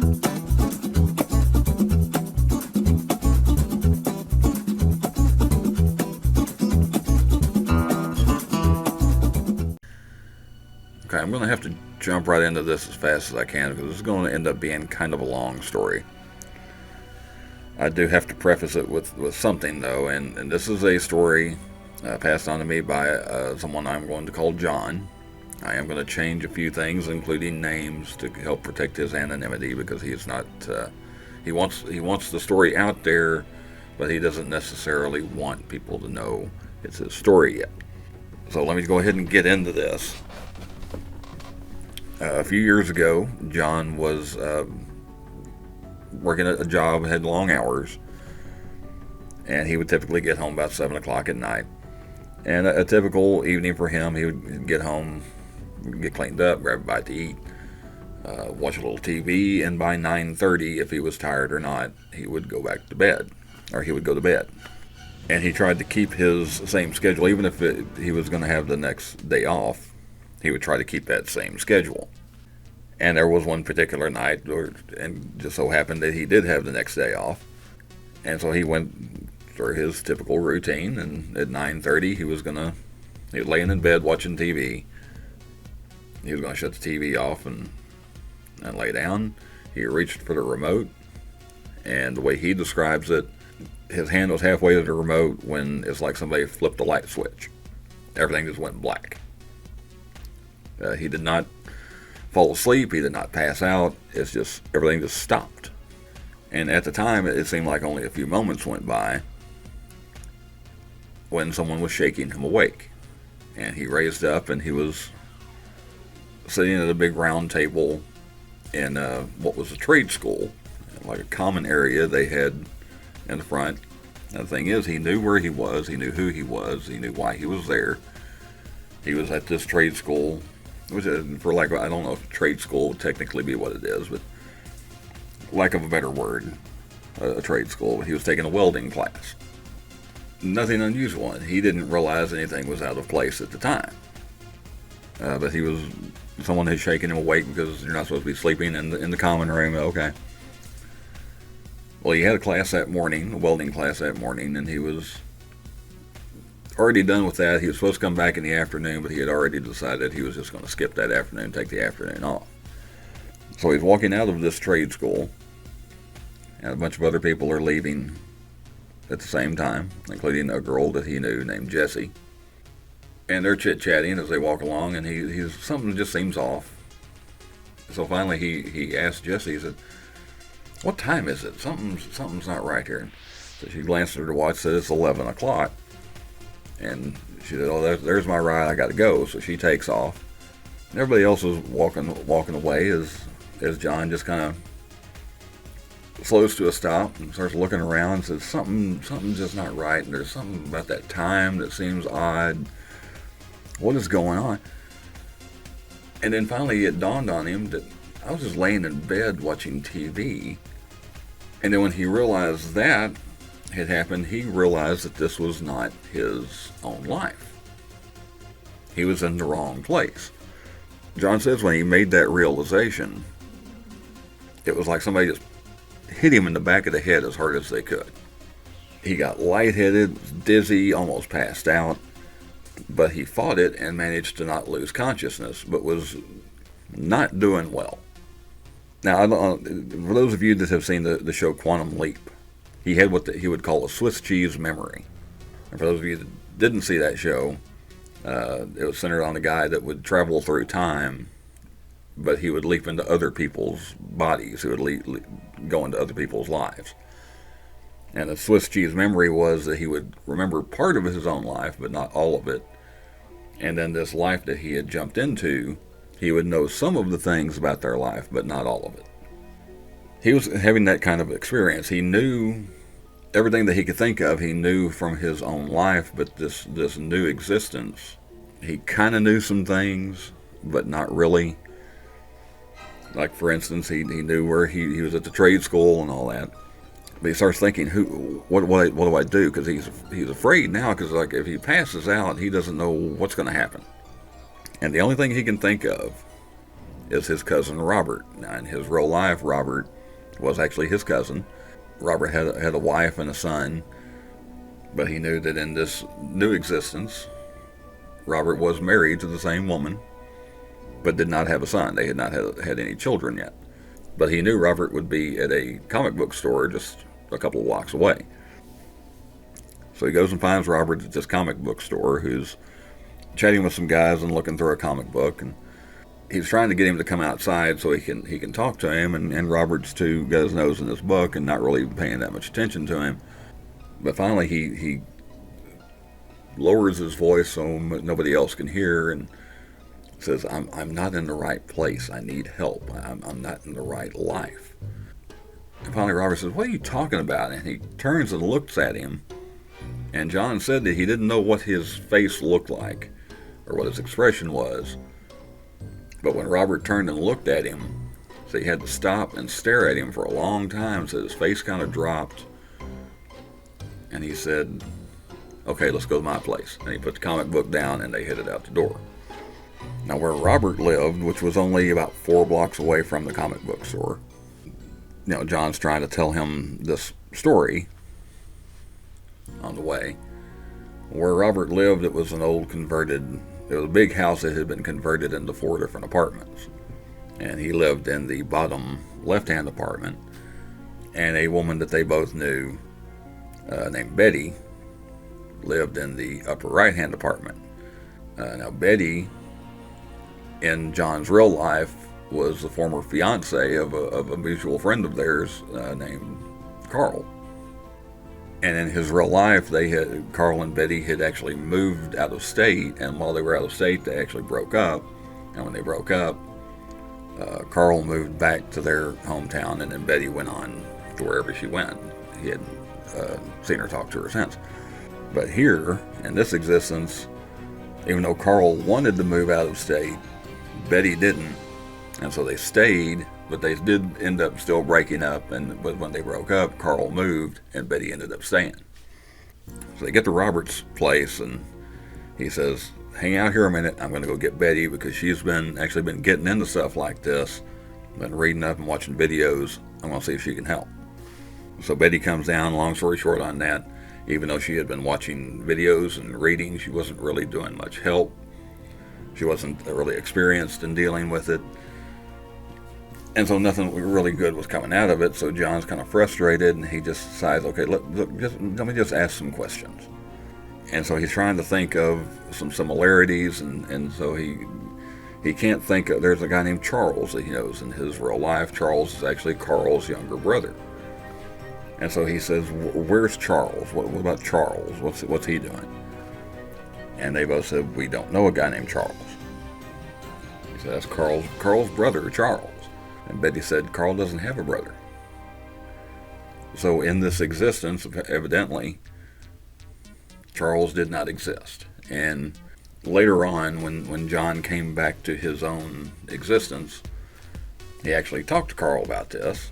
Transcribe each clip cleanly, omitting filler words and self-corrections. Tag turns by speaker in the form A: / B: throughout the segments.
A: Okay, I'm going to have to jump right into this as fast as I can because this is going to end up being kind of a long story. I do have to preface it with something, though, and this is a story passed on to me by someone I'm going to call John. I am going to change a few things, including names, to help protect his anonymity because he's not. He wants the story out there, but he doesn't necessarily want people to know it's his story yet. So let me go ahead and get into this. A few years ago, John was working at a job, had long hours, and he would typically get home about 7 o'clock at night. And a typical evening for him, he would get home, get cleaned up, grab a bite to eat, watch a little TV, and by 9:30, if he was tired or not, he would go back to bed, or he would go to bed. And he tried to keep his same schedule, even if he was going to have the next day off. He would try to keep that same schedule. And there was one particular night, and just so happened that he did have the next day off. And so he went through his typical routine, and at 9:30 he was laying in bed watching TV. He was going to shut the TV off and lay down. He reached for the remote, and the way he describes it, his hand was halfway to the remote when it's like somebody flipped a light switch. Everything just went black. He did not fall asleep. He did not pass out. It's just, everything just stopped. And at the time, it seemed like only a few moments went by when someone was shaking him awake. And he raised up, and he was sitting at a big round table in what was a trade school, like a common area they had in the front. And the thing is, he knew where he was, he knew who he was, he knew why he was there. He was at this trade school, which for I don't know if trade school would technically be what it is, but lack of a better word, a trade school. He was taking a welding class. Nothing unusual, and he didn't realize anything was out of place at the time. But someone had shaken him awake because you're not supposed to be sleeping in the common room. Okay. Well, he had a class that morning, a welding class that morning, and he was already done with that. He was supposed to come back in the afternoon, but he had already decided he was just going to skip that afternoon, take the afternoon off. So he's walking out of this trade school, and a bunch of other people are leaving at the same time, including a girl that he knew named Jessie. And they're chit-chatting as they walk along, and he's something just seems off. So finally he asked Jessie, he said, "What time is it? Something's not right here." So she glanced at her watch, said it's 11 o'clock. And she said, "Oh, there's my ride. I got to go." So she takes off. And everybody else was walking away as John just kind of slows to a stop and starts looking around and says, something's just not right. And there's something about that time that seems odd. What is going on? And then finally it dawned on him that I was just laying in bed watching TV. And then when he realized that had happened, he realized that this was not his own life. He was in the wrong place. John says when he made that realization, it was like somebody just hit him in the back of the head as hard as they could. He got lightheaded, dizzy, almost passed out, but he fought it and managed to not lose consciousness, but was not doing well. Now, for those of you that have seen the show Quantum Leap, he had what he would call a Swiss cheese memory. And for those of you that didn't see that show, it was centered on a guy that would travel through time, but he would leap into other people's bodies. He would go into other people's lives. And the Swiss cheese memory was that he would remember part of his own life, but not all of it. And then this life that he had jumped into, he would know some of the things about their life, but not all of it. He was having that kind of experience. He knew everything that he could think of, he knew from his own life, but this new existence, he kind of knew some things, but not really. Like, for instance, he knew where he was at the trade school and all that. But he starts thinking, what do I do? Because he's afraid now, because like if he passes out, he doesn't know what's going to happen. And the only thing he can think of is his cousin Robert. Now, in his real life, Robert was actually his cousin. Robert had a wife and a son, but he knew that in this new existence, Robert was married to the same woman, but did not have a son. They had not had any children yet. But he knew Robert would be at a comic book store just a couple of blocks away. So he goes and finds Robert at this comic book store, who's chatting with some guys and looking through a comic book, and he's trying to get him to come outside so he can talk to him, and Robert's too got his nose in his book and not really paying that much attention to him. But finally he lowers his voice so nobody else can hear and says, I'm not in the right place. I need help. I'm not in the right life. And finally Robert says, what are you talking about? And he turns and looks at him, and John said that he didn't know what his face looked like or what his expression was. But when Robert turned and looked at him, so he had to stop and stare at him for a long time, so his face kind of dropped. And he said, okay, let's go to my place. And he put the comic book down and they headed out the door. Now where Robert lived, which was only about 4 blocks away from the comic book store, John's trying to tell him this story on the way. Where Robert lived, it was a big house that had been converted into 4 different apartments. And he lived in the bottom left-hand apartment. And a woman that they both knew, named Betty, lived in the upper right-hand apartment. Now Betty, in John's real life, was the former fiance of a mutual friend of theirs named Carl. And in his real life, Carl and Betty had actually moved out of state, and while they were out of state, they actually broke up. And when they broke up, Carl moved back to their hometown, and then Betty went on to wherever she went. He hadn't seen her, talk to her since. But here, in this existence, even though Carl wanted to move out of state, Betty didn't. And so they stayed, but they did end up still breaking up. But when they broke up, Carl moved and Betty ended up staying. So they get to Robert's place and he says, hang out here a minute. I'm going to go get Betty because she's actually been getting into stuff like this. Been reading up and watching videos. I'm going to see if she can help. So Betty comes down. Long story short on that, even though she had been watching videos and reading, she wasn't really doing much help. She wasn't really experienced in dealing with it. And so nothing really good was coming out of it. So John's kind of frustrated, and he just decides, okay, let me just ask some questions. And so he's trying to think of some similarities, and so he can't think of, there's a guy named Charles that he knows in his real life. Charles is actually Carl's younger brother. And so he says, where's Charles? What about Charles? What's he doing? And they both said, we don't know a guy named Charles. He said, that's Carl's brother, Charles. And Betty said, Carl doesn't have a brother. So in this existence, evidently, Charles did not exist. And later on, when John came back to his own existence, he actually talked to Carl about this.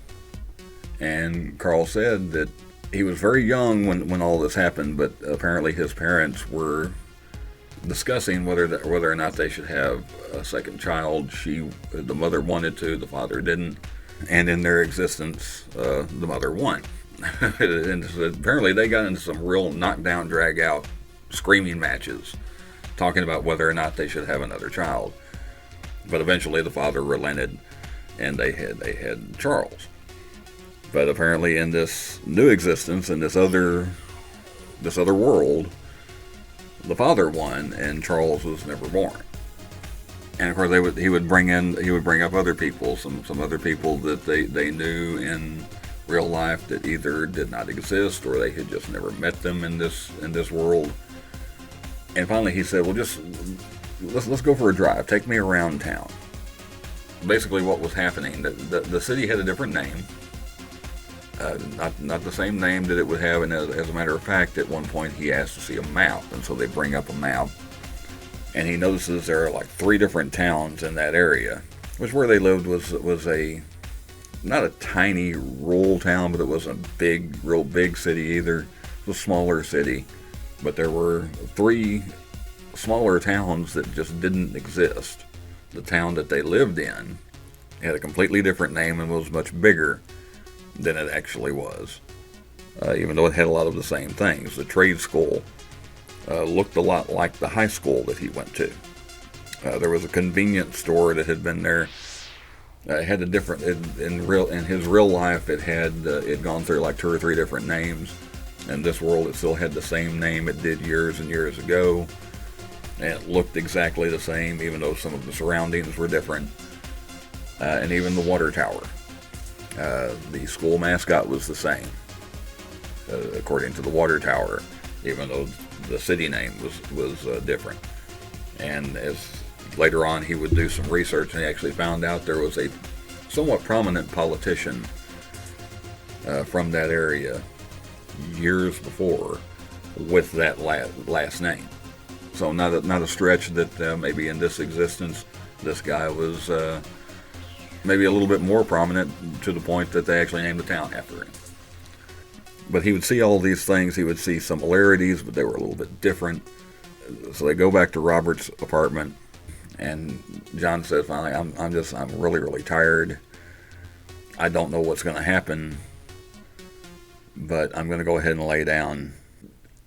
A: And Carl said that he was very young when all this happened, but apparently his parents were discussing whether or not they should have a second child. The mother wanted to, the father didn't, and in their existence, the mother won. And apparently they got into some real knockdown, drag out, screaming matches, talking about whether or not they should have another child. But eventually the father relented, and they had Charles. But apparently in this new existence, in this other world, the father won, and Charles was never born. And of course, he would bring up other people, some other people that they knew in real life that either did not exist or they had just never met them in this world. And finally, he said, "Well, just let's go for a drive. Take me around town." Basically, what was happening, the city had a different name. Not the same name that it would have, and as a matter of fact, at one point he asked to see a map, and so they bring up a map, and he notices there are like 3 different towns in that area, which where they lived was not a tiny rural town, but it wasn't a real big city either. It was a smaller city, but there were 3 smaller towns that just didn't exist. The town that they lived in It had a completely different name and was much bigger than it actually was. Even though it had a lot of the same things. The trade school looked a lot like the high school that he went to. There was a convenience store that had been there. It had a different in his real life. It had gone through like 2 or 3 different names. In this world, it still had the same name it did years and years ago, and it looked exactly the same, even though some of the surroundings were different. And even the water tower, the school mascot was the same, according to the water tower, even though the city name was different. And as later on he would do some research, and he actually found out there was a somewhat prominent politician from that area years before with that last name. So not a stretch that maybe in this existence this guy was maybe a little bit more prominent, to the point that they actually named the town after him. But he would see all these things. He would see similarities, but they were a little bit different. So they go back to Robert's apartment, and John says finally, I'm really, really tired. I don't know what's going to happen, but I'm going to go ahead and lay down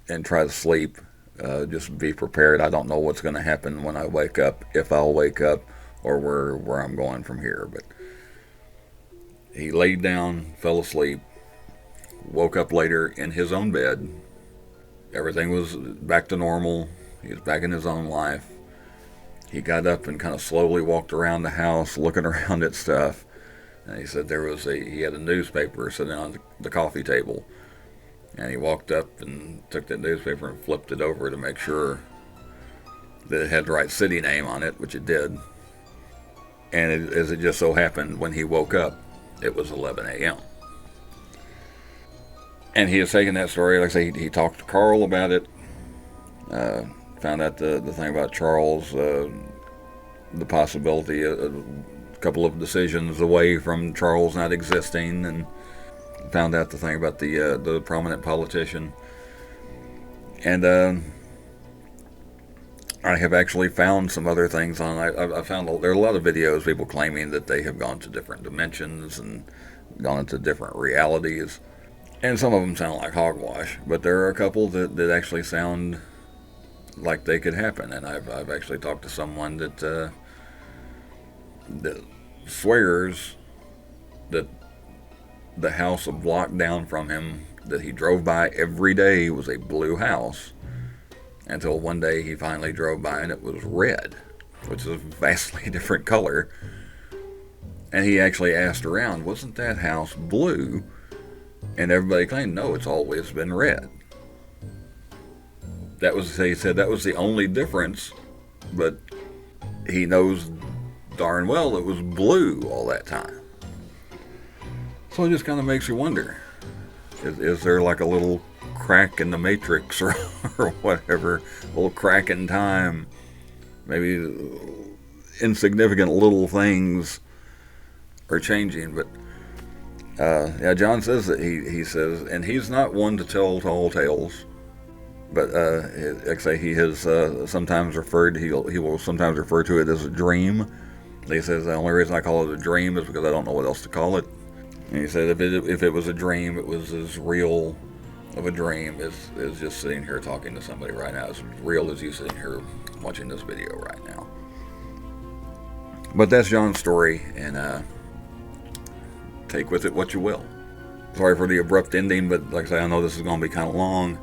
A: and try to sleep. Just be prepared. I don't know what's going to happen when I wake up, if I'll wake up, or where I'm going from here. But he laid down, fell asleep, woke up later in his own bed. Everything was back to normal. He was back in his own life. He got up and kind of slowly walked around the house, looking around at stuff. And he said he had a newspaper sitting on the coffee table. And he walked up and took that newspaper and flipped it over to make sure that it had the right city name on it, which it did. And as it just so happened, when he woke up, it was 11 a.m. And he has taken that story, like I say, he talked to Carl about it, found out the thing about Charles, the possibility of a couple of decisions away from Charles not existing, and found out the thing about the prominent politician. And I have actually found some other things on. I found there are a lot of videos, people claiming that they have gone to different dimensions and gone into different realities, and some of them sound like hogwash. But there are a couple that actually sound like they could happen. And I've actually talked to someone that swears that the house a block down from him that he drove by every day was a blue house, until one day he finally drove by and it was red, which is a vastly different color. And he actually asked around, wasn't that house blue? And everybody claimed, no, it's always been red. He said that was the only difference, but he knows darn well it was blue all that time. So it just kind of makes you wonder, is there like a little crack in the matrix or whatever, a little crack in time? Maybe insignificant little things are changing. But yeah, John says that he says, and he's not one to tell tall tales, but like I say, he has sometimes he will sometimes refer to it as a dream. He says the only reason I call it a dream is because I don't know what else to call it. And he said if it was a dream, it was as real of a dream as just sitting here talking to somebody right now, as real as you sitting here watching this video right now. But that's John's story, and take with it what you will. Sorry for the abrupt ending, but like I say, I know this is going to be kind of long,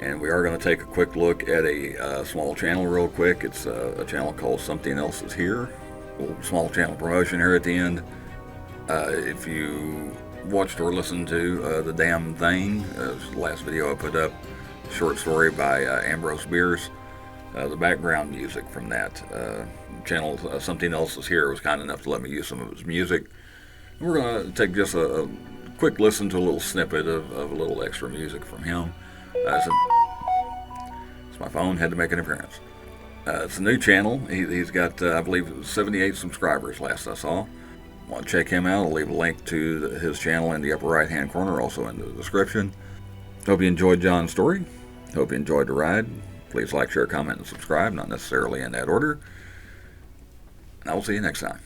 A: and we are going to take a quick look at a small channel real quick. It's a channel called Something Else Is Here. A little small channel promotion here at the end. If you watched or listened to The Damn Thing, the last video I put up, short story by Ambrose Bierce, the background music from that channel, Something Else Is Here, was kind enough to let me use some of his music. And we're going to take just a quick listen to a little snippet of a little extra music from him. It's my phone, had to make an appearance. It's a new channel. He's got, I believe, 78 subscribers last I saw. Want to check him out? I'll leave a link to his channel in the upper right hand corner, also in the description. Hope you enjoyed John's story. Hope you enjoyed the ride. Please like, share, comment, and subscribe, not necessarily in that order. And I will see you next time.